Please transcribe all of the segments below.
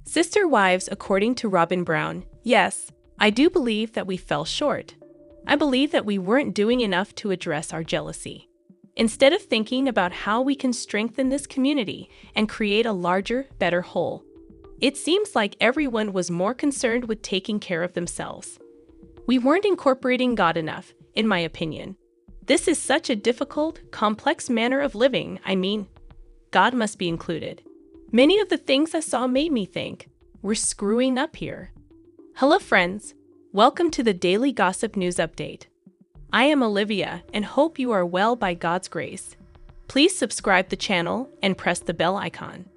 Sister wives, according to Robyn Brown. Yes, I do believe that we fell short. I believe that we weren't doing enough to address our jealousy. Instead of thinking about how we can strengthen this community and create a larger, better whole, it seems like everyone was more concerned with taking care of themselves. We weren't incorporating God enough, in my opinion. This is such a difficult, complex manner of living. I mean, God must be included. Many of the things I saw made me think, we're screwing up here. Hello friends, welcome to the Daily Gossip News Update. I am Olivia and hope you are well by God's grace. Please subscribe the channel and press the bell icon.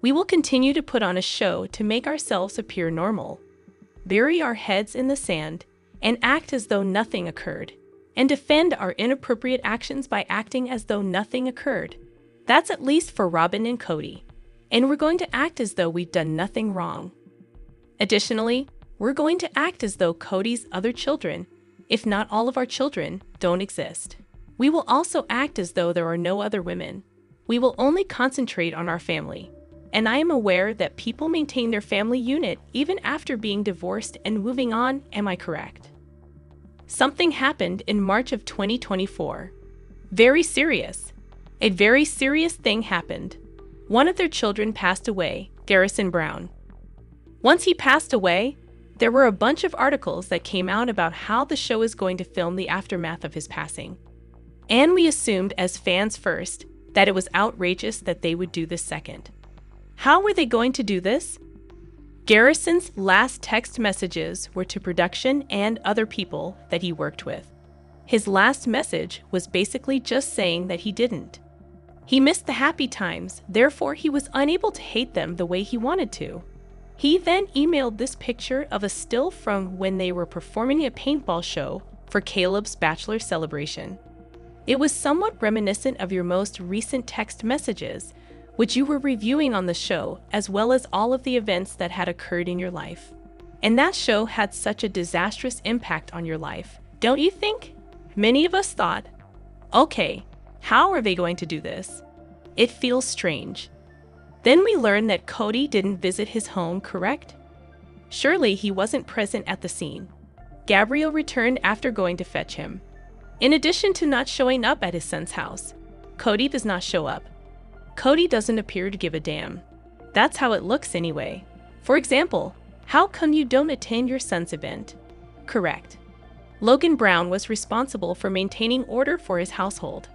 We will continue to put on a show to make ourselves appear normal, bury our heads in the sand, and act as though nothing occurred, and defend our inappropriate actions by acting as though nothing occurred. That's at least for Robyn and Kody. And we're going to act as though we've done nothing wrong. Additionally, we're going to act as though Kody's other children, if not all of our children, don't exist. We will also act as though there are no other women. We will only concentrate on our family. And I am aware that people maintain their family unit even after being divorced and moving on, am I correct? Something happened in March of 2024. Very serious. A very serious thing happened. One of their children passed away, Garrison Brown. Once he passed away, there were a bunch of articles that came out about how the show is going to film the aftermath of his passing. And we assumed as fans first that it was outrageous that they would do this second. How were they going to do this? Garrison's last text messages were to production and other people that he worked with. His last message was basically just saying that he didn't. He missed the happy times, therefore he was unable to hate them the way he wanted to. He then emailed this picture of a still from when they were performing a paintball show for Caleb's bachelor celebration. It was somewhat reminiscent of your most recent text messages, which you were reviewing on the show, as well as all of the events that had occurred in your life. And that show had such a disastrous impact on your life, don't you think? Many of us thought, okay, how are they going to do this? It feels strange. Then we learned that Kody didn't visit his home, correct? Surely he wasn't present at the scene. Gabriel returned after going to fetch him. In addition to not showing up at his son's house, Kody does not show up. Kody doesn't appear to give a damn. That's how it looks anyway. For example, how come you don't attend your son's event? Correct. Logan Brown was responsible for maintaining order for his household.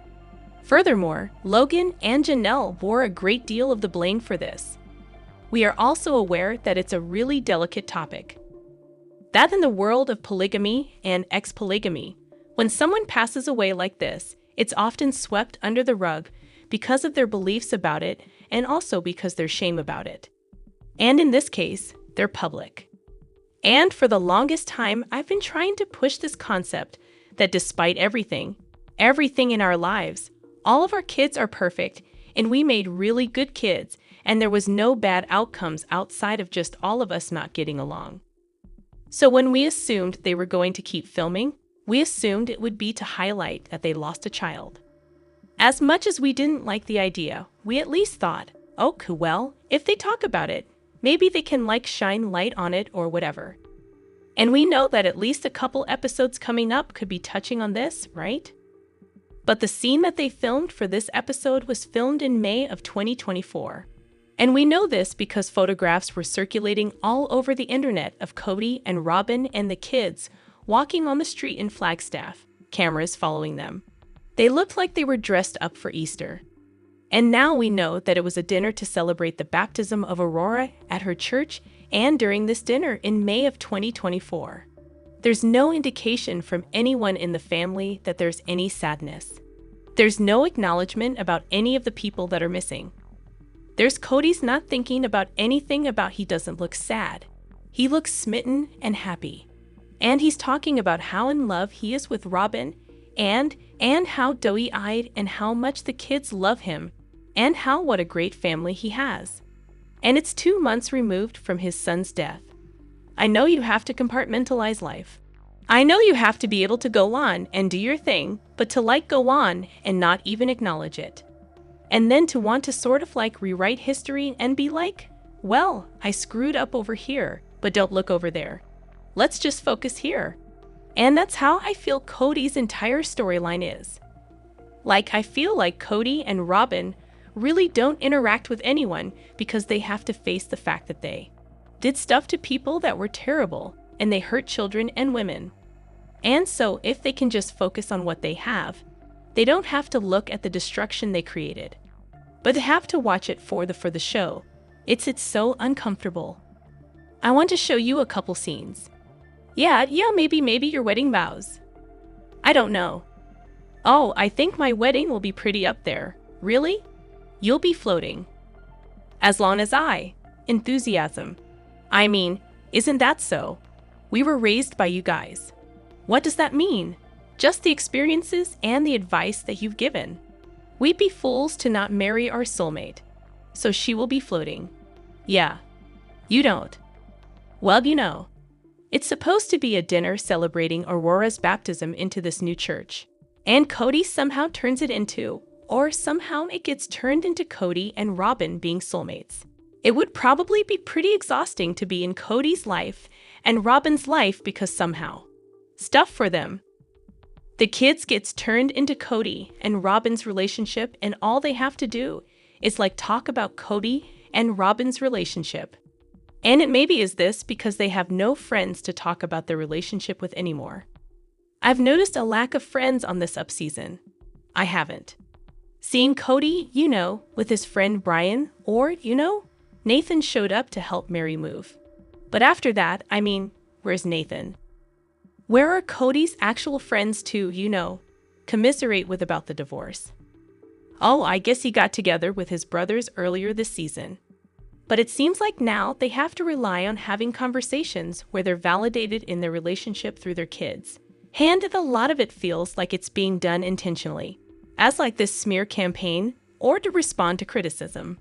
Furthermore, Logan and Janelle bore a great deal of the blame for this. We are also aware that it's a really delicate topic. That in the world of polygamy and ex-polygamy, when someone passes away like this, it's often swept under the rug because of their beliefs about it and also because there's shame about it. And in this case, they're public. And for the longest time, I've been trying to push this concept that despite everything in our lives, all of our kids are perfect, and we made really good kids, and there was no bad outcomes outside of just all of us not getting along. So when we assumed they were going to keep filming, we assumed it would be to highlight that they lost a child. As much as we didn't like the idea, we at least thought, oh, well, if they talk about it, maybe they can shine light on it or whatever. And we know that at least a couple episodes coming up could be touching on this, right? But the scene that they filmed for this episode was filmed in May of 2024. And we know this because photographs were circulating all over the internet of Kody and Robyn and the kids walking on the street in Flagstaff, cameras following them. They looked like they were dressed up for Easter. And now we know that it was a dinner to celebrate the baptism of Aurora at her church and during this dinner in May of 2024. There's no indication from anyone in the family that there's any sadness. There's no acknowledgement about any of the people that are missing. There's Kody's not thinking about anything about he doesn't look sad. He looks smitten and happy. And he's talking about how in love he is with Robyn and how doughy-eyed and how much the kids love him and how what a great family he has. And it's 2 months removed from his son's death. I know you have to compartmentalize life. I know you have to be able to go on and do your thing, but to go on and not even acknowledge it. And then to want to sort of rewrite history and be Well, I screwed up over here, but don't look over there. Let's just focus here. And that's how I feel Kody's entire storyline is. Like, I feel like Kody and Robyn really don't interact with anyone because they have to face the fact that they did stuff to people that were terrible and they hurt children and women. And so if they can just focus on what they have, they don't have to look at the destruction they created. But they have to watch it for the show. It's so uncomfortable. I want to show you a couple scenes. Yeah, maybe your wedding vows. I don't know. Oh, I think my wedding will be pretty up there. Really? You'll be floating. As long as enthusiasm. I mean, isn't that so? We were raised by you guys. What does that mean? Just the experiences and the advice that you've given. We'd be fools to not marry our soulmate. So she will be floating. Yeah. You don't. Well, it's supposed to be a dinner celebrating Aurora's baptism into this new church. And Kody somehow turns it into, or somehow it gets turned into Kody and Robyn being soulmates. It would probably be pretty exhausting to be in Kody's life and Robyn's life because somehow stuff for them. The kids gets turned into Kody and Robyn's relationship, and all they have to do is talk about Kody and Robyn's relationship. And it maybe is this because they have no friends to talk about their relationship with anymore. I've noticed a lack of friends on this upseason. I haven't. Seeing Kody, with his friend Brian, or, Nathan showed up to help Mary move. But after that, where's Nathan? Where are Kody's actual friends to, commiserate with about the divorce? Oh, I guess he got together with his brothers earlier this season. But it seems like now they have to rely on having conversations where they're validated in their relationship through their kids. And a lot of it feels like it's being done intentionally, as this smear campaign, or to respond to criticism.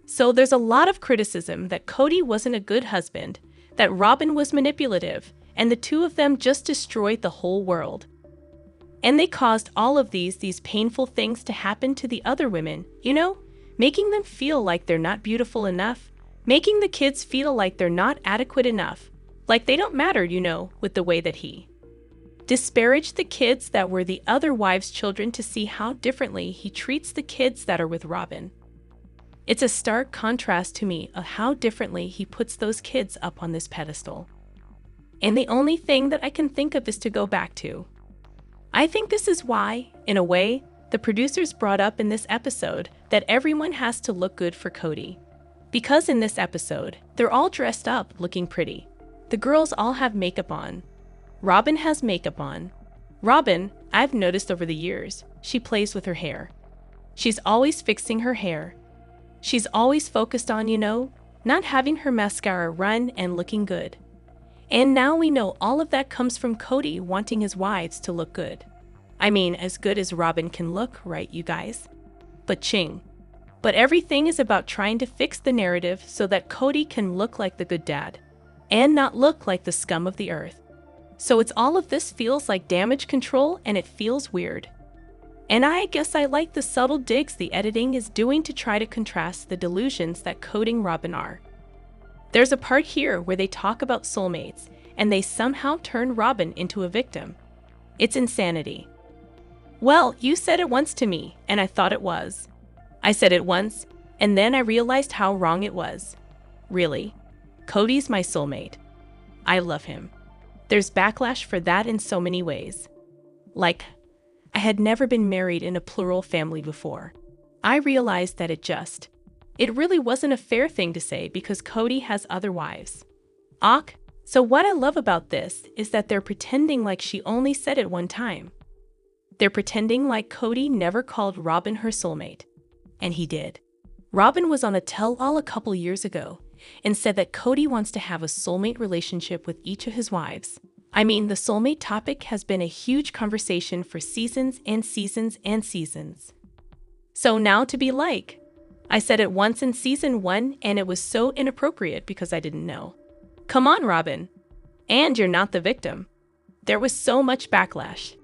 So there's a lot of criticism that Kody wasn't a good husband, that Robyn was manipulative, and the two of them just destroyed the whole world. And they caused all of these painful things to happen to the other women, making them feel like they're not beautiful enough, making the kids feel like they're not adequate enough, like they don't matter, with the way that he disparaged the kids that were the other wives' children to see how differently he treats the kids that are with Robyn. It's a stark contrast to me of how differently he puts those kids up on this pedestal. And the only thing that I can think of is to go back to. I think this is why, in a way, the producers brought up in this episode that everyone has to look good for Kody. Because in this episode, they're all dressed up looking pretty. The girls all have makeup on. Robyn has makeup on. Robyn, I've noticed over the years, she plays with her hair. She's always fixing her hair. She's always focused on, not having her mascara run and looking good. And now we know all of that comes from Kody wanting his wives to look good. As good as Robyn can look, right, you guys? But everything is about trying to fix the narrative so that Kody can look like the good dad, and not look like the scum of the earth. So it's all of this feels like damage control, and it feels weird. And I guess I like the subtle digs the editing is doing to try to contrast the delusions that Kody and Robyn are. There's a part here where they talk about soulmates, and they somehow turn Robyn into a victim. It's insanity. Well, you said it once to me, and I thought it was. I said it once, and then I realized how wrong it was. Really? Kody's my soulmate. I love him. There's backlash for that in so many ways. I had never been married in a plural family before. I realized that it really wasn't a fair thing to say because Kody has other wives. So what I love about this is that they're pretending like she only said it one time. They're pretending like Kody never called Robyn her soulmate. And he did. Robyn was on a tell-all a couple years ago and said that Kody wants to have a soulmate relationship with each of his wives. The soulmate topic has been a huge conversation for seasons and seasons and seasons. So now to be I said it once in season 1 and it was so inappropriate because I didn't know. Come on, Robyn. And you're not the victim. There was so much backlash.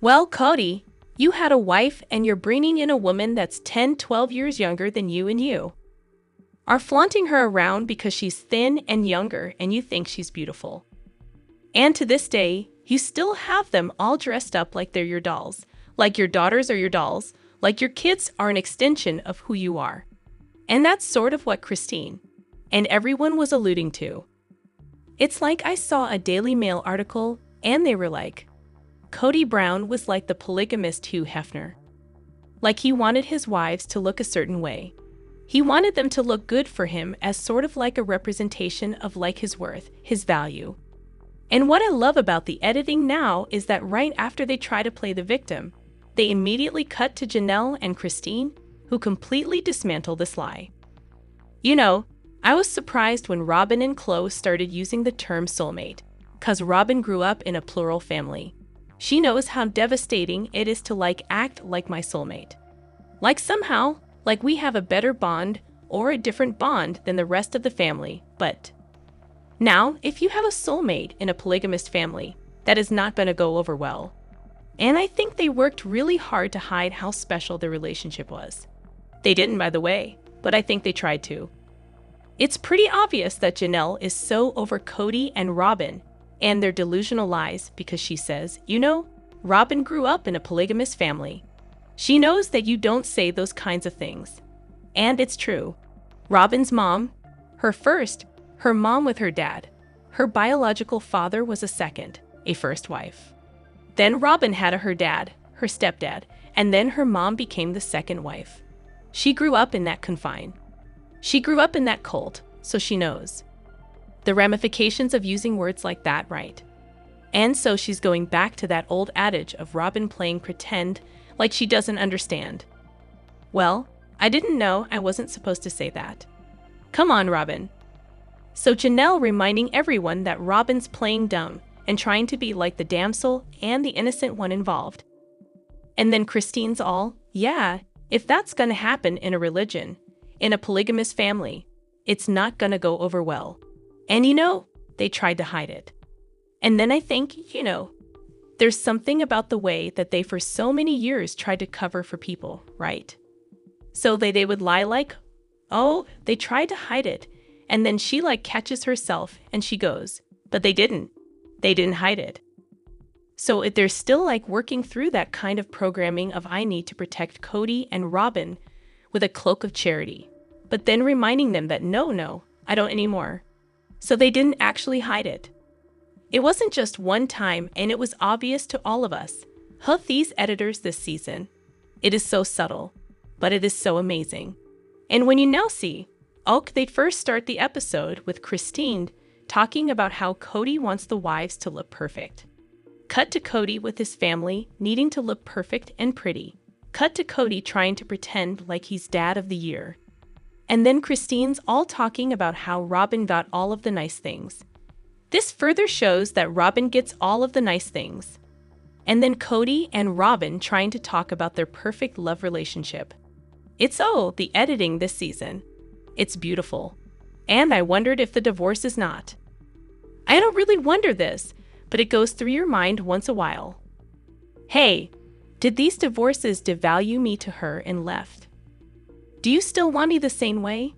Well, Kody, you had a wife and you're bringing in a woman that's 10, 12 years younger than you and you. are flaunting her around because she's thin and younger and you think she's beautiful. And to this day, you still have them all dressed up like they're your dolls, like your daughters are your dolls, like your kids are an extension of who you are. And that's sort of what Christine and everyone was alluding to. It's like I saw a Daily Mail article and they were like, Kody Brown was like the polygamist Hugh Hefner. Like he wanted his wives to look a certain way. He wanted them to look good for him as sort of like a representation of like his worth, his value. And what I love about the editing now is that right after they try to play the victim, they immediately cut to Janelle and Christine, who completely dismantle this lie. You know, I was surprised when Robyn and Chloe started using the term soulmate, cause Robyn grew up in a plural family. She knows how devastating it is to act like my soulmate. Like somehow, like we have a better bond or a different bond than the rest of the family, but now, if you have a soulmate in a polygamist family, that is not going to go over well. And I think they worked really hard to hide how special their relationship was. They didn't, by the way, but I think they tried to. It's pretty obvious that Janelle is so over Kody and Robyn and their delusional lies because she says, you know, Robyn grew up in a polygamous family. She knows that you don't say those kinds of things. And it's true. Robyn's mom, her mom with her dad. Her biological father was a second, a first wife. Then Robyn had her dad, her stepdad, and then her mom became the second wife. She grew up in that confine. She grew up in that cult, so she knows the ramifications of using words like that, right? And so she's going back to that old adage of Robyn playing pretend like she doesn't understand. Well, I didn't know I wasn't supposed to say that. Come on, Robyn. So Janelle reminding everyone that Robyn's playing dumb and trying to be like the damsel and the innocent one involved. And then Christine's all, yeah, if that's gonna happen in a religion, in a polygamous family, it's not gonna go over well. And you know, they tried to hide it. And then I think, you know, there's something about the way that they for so many years tried to cover for people, right? So they would lie like, oh, they tried to hide it. And then she catches herself and she goes, but they didn't. They didn't hide it. So they're still working through that kind of programming of I need to protect Kody and Robyn with a cloak of charity, but then reminding them that no, I don't anymore. So they didn't actually hide it. It wasn't just one time, and it was obvious to all of us. These editors this season. It is so subtle, but it is so amazing. And when you now see, they first start the episode with Christine talking about how Kody wants the wives to look perfect. Cut to Kody with his family needing to look perfect and pretty. Cut to Kody trying to pretend like he's dad of the year. And then Christine's all talking about how Robyn got all of the nice things. This further shows that Robyn gets all of the nice things. And then Kody and Robyn trying to talk about their perfect love relationship. It's the editing this season. It's beautiful. And I wondered if the divorce is not. I don't really wonder this, but it goes through your mind once a while. Hey, did these divorces devalue me to her and left? Do you still want me the same way?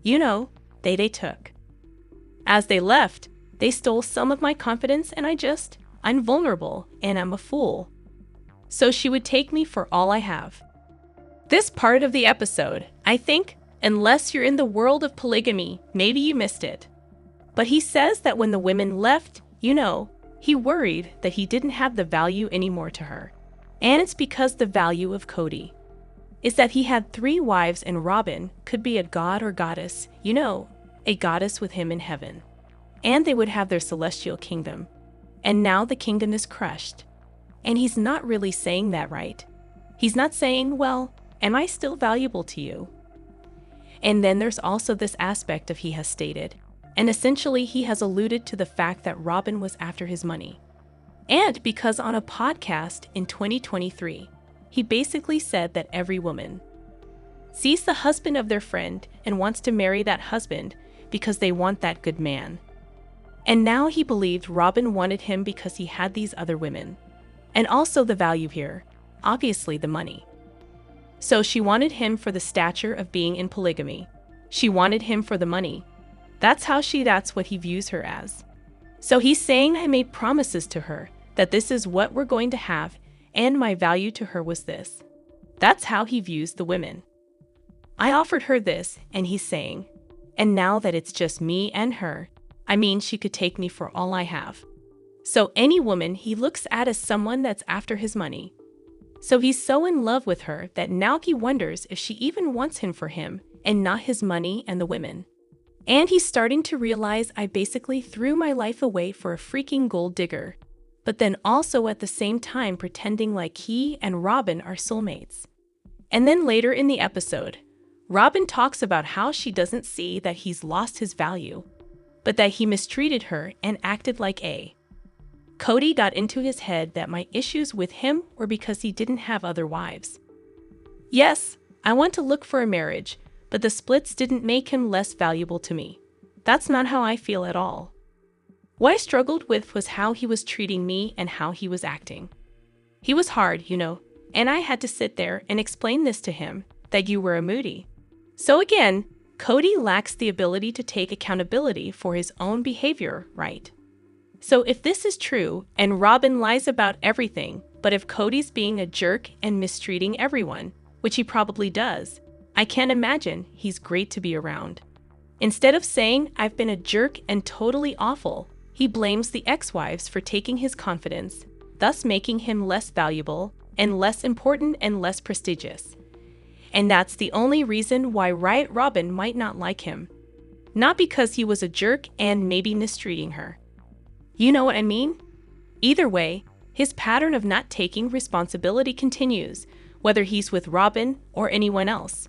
You know, they took. As they left, they stole some of my confidence and I'm vulnerable and I'm a fool. So she would take me for all I have. This part of the episode, I think, unless you're in the world of polygamy, maybe you missed it. But he says that when the women left, you know, he worried that he didn't have the value anymore to her. And it's because the value of Kody is that he had 3 wives and Robyn could be a god or goddess, you know, a goddess with him in heaven. And they would have their celestial kingdom. And now the kingdom is crushed. And he's not really saying that, right? He's not saying, well, am I still valuable to you? And then there's also this aspect of he has stated, and essentially he has alluded to the fact that Robyn was after his money. And because on a podcast in 2023, he basically said that every woman sees the husband of their friend and wants to marry that husband because they want that good man. And now he believed Robyn wanted him because he had these other women. And also the value here, obviously the money. So she wanted him for the stature of being in polygamy. She wanted him for the money. That's what he views her as. So he's saying I made promises to her that this is what we're going to have, and my value to her was this. That's how he views the women. I offered her this, and he's saying, and now that it's just me and her, I mean, she could take me for all I have. So any woman he looks at as someone that's after his money. So he's so in love with her that now he wonders if she even wants him for him and not his money and the women. And he's starting to realize I basically threw my life away for a freaking gold digger, but then also at the same time pretending like he and Robyn are soulmates. And then later in the episode, Robyn talks about how she doesn't see that he's lost his value, but that he mistreated her and acted like a. Kody got into his head that my issues with him were because he didn't have other wives. Yes, I want to look for a marriage, but the splits didn't make him less valuable to me. That's not how I feel at all. What I struggled with was how he was treating me and how he was acting. He was hard, and I had to sit there and explain this to him, that you were a moody. So again, Kody lacks the ability to take accountability for his own behavior, right? So if this is true, and Robyn lies about everything, but if Kody's being a jerk and mistreating everyone, which he probably does, I can't imagine he's great to be around. Instead of saying, I've been a jerk and totally awful, he blames the ex-wives for taking his confidence, thus making him less valuable and less important and less prestigious. And that's the only reason why Robyn might not like him. Not because he was a jerk and maybe mistreating her. You know what I mean? Either way, his pattern of not taking responsibility continues, whether he's with Robyn or anyone else.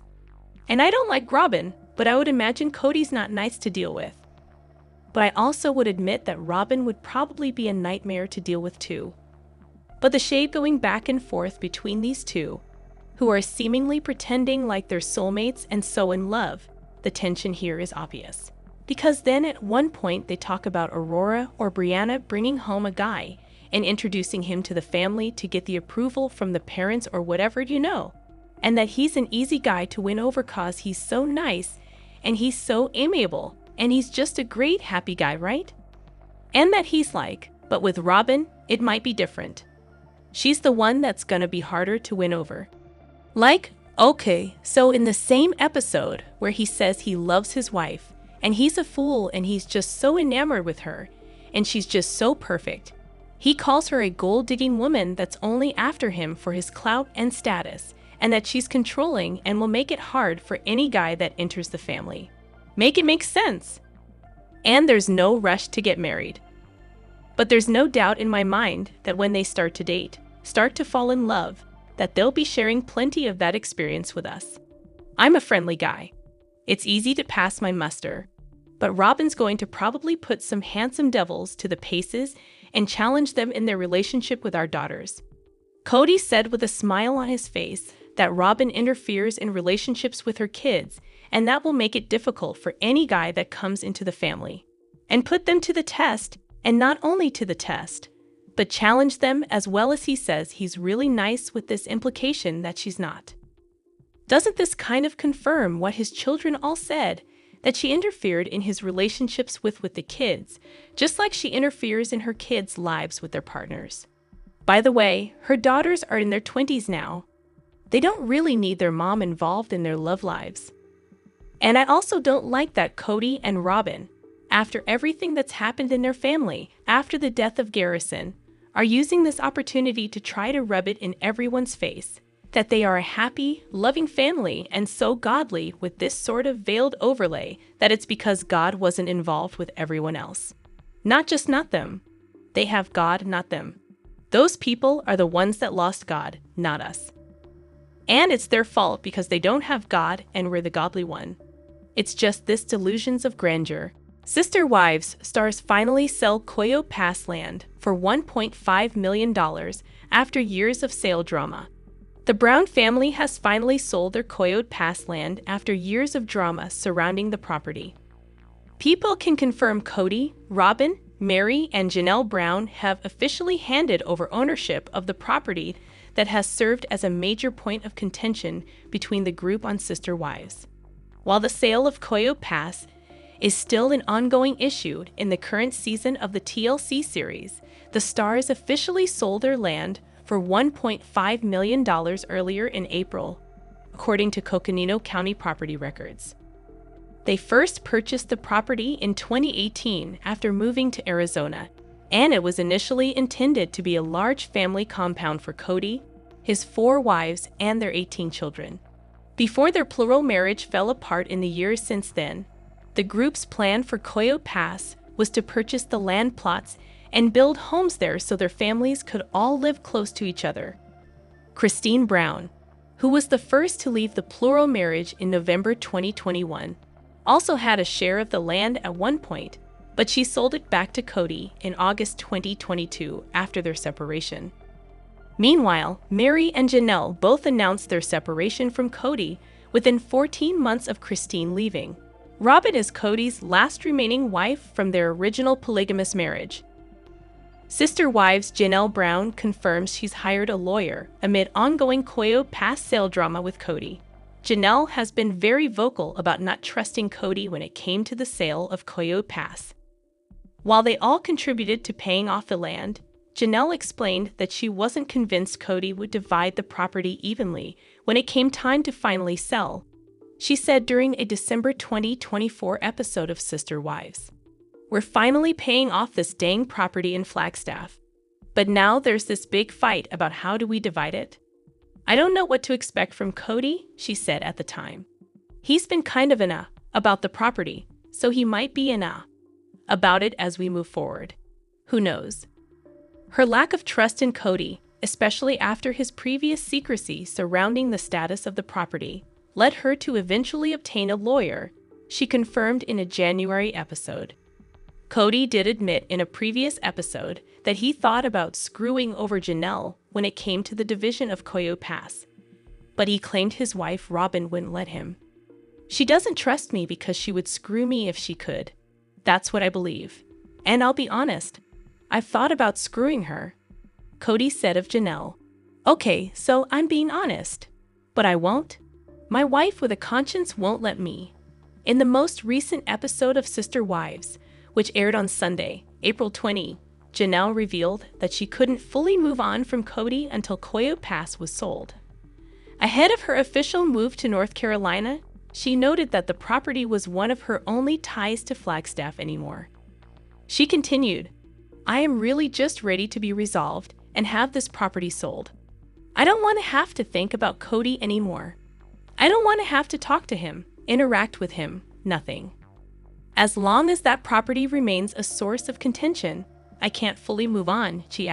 And I don't like Robyn, but I would imagine Kody's not nice to deal with. But I also would admit that Robyn would probably be a nightmare to deal with too. But the shade going back and forth between these two, who are seemingly pretending like they're soulmates and so in love, the tension here is obvious. Because then at one point they talk about Aurora or Brianna bringing home a guy and introducing him to the family to get the approval from the parents or whatever, and that he's an easy guy to win over cause he's so nice and he's so amiable and he's just a great happy guy, right? And that he's like, but with Robyn, it might be different. She's the one that's gonna be harder to win over. Okay, so in the same episode where he says he loves his wife, and he's a fool and he's just so enamored with her, and she's just so perfect, he calls her a gold-digging woman that's only after him for his clout and status, and that she's controlling and will make it hard for any guy that enters the family. Make it make sense. And there's no rush to get married. But there's no doubt in my mind that when they start to date, start to fall in love, that they'll be sharing plenty of that experience with us. I'm a friendly guy. It's easy to pass my muster. But Robyn's going to probably put some handsome devils to the paces and challenge them in their relationship with our daughters. Kody said with a smile on his face that Robyn interferes in relationships with her kids, and that will make it difficult for any guy that comes into the family. And put them to the test, and not only to the test, but challenge them as well as he says he's really nice with this implication that she's not. Doesn't this kind of confirm what his children all said, that she interfered in his relationships with the kids, just like she interferes in her kids' lives with their partners? By the way, her daughters are in their 20s now. They don't really need their mom involved in their love lives. And I also don't like that Kody and Robyn, after everything that's happened in their family, after the death of Garrison, are using this opportunity to try to rub it in everyone's face, that they are a happy, loving family and so godly with this sort of veiled overlay that it's because God wasn't involved with everyone else. Not them. They have God, not them. Those people are the ones that lost God, not us. And it's their fault because they don't have God and we're the godly one. It's just this delusions of grandeur. Sister Wives stars finally sell Coyote Pass land for $1.5 million after years of sale drama. The Brown family has finally sold their Coyote Pass land after years of drama surrounding the property. People can confirm Kody, Robyn, Mary, and Janelle Brown have officially handed over ownership of the property that has served as a major point of contention between the group on Sister Wives. While the sale of Koyo Pass is still an ongoing issue in the current season of the TLC series, the stars officially sold their land for $1.5 million earlier in April, according to Coconino County property records. They first purchased the property in 2018 after moving to Arizona, and it was initially intended to be a large family compound for Kody, his 4 wives, and their 18 children. Before their plural marriage fell apart in the years since then, the group's plan for Koyo Pass was to purchase the land plots and build homes there so their families could all live close to each other. Christine Brown, who was the first to leave the plural marriage in November 2021, also had a share of the land at one point, but she sold it back to Kody in August 2022 after their separation. Meanwhile, Mary and Janelle both announced their separation from Kody within 14 months of Christine leaving. Robyn is Kody's last remaining wife from their original polygamous marriage. Sister wives Janelle Brown confirms she's hired a lawyer amid ongoing Koyo Pass sale drama with Kody. Janelle has been very vocal about not trusting Kody when it came to the sale of Koyo Pass. While they all contributed to paying off the land, Janelle explained that she wasn't convinced Kody would divide the property evenly when it came time to finally sell. She said during a December 2024 episode of Sister Wives, "We're finally paying off this dang property in Flagstaff. But now there's this big fight about how do we divide it? I don't know what to expect from Kody," she said at the time. "He's been kind of about the property, so he might be about it as we move forward. Who knows?" Her lack of trust in Kody, especially after his previous secrecy surrounding the status of the property, led her to eventually obtain a lawyer, she confirmed in a January episode. Kody did admit in a previous episode that he thought about screwing over Janelle when it came to the division of Koyo Pass, but he claimed his wife Robyn wouldn't let him. "She doesn't trust me because she would screw me if she could. That's what I believe. And I'll be honest, I've thought about screwing her," Kody said of Janelle. "Okay, so I'm being honest. But I won't. My wife with a conscience won't let me." In the most recent episode of Sister Wives, which aired on Sunday, April 20, Janelle revealed that she couldn't fully move on from Kody until Koyo Pass was sold. Ahead of her official move to North Carolina, she noted that the property was one of her only ties to Flagstaff anymore. She continued, "I am really just ready to be resolved and have this property sold. I don't want to have to think about Kody anymore. I don't want to have to talk to him, interact with him, nothing. As long as that property remains a source of contention, I can't fully move on," she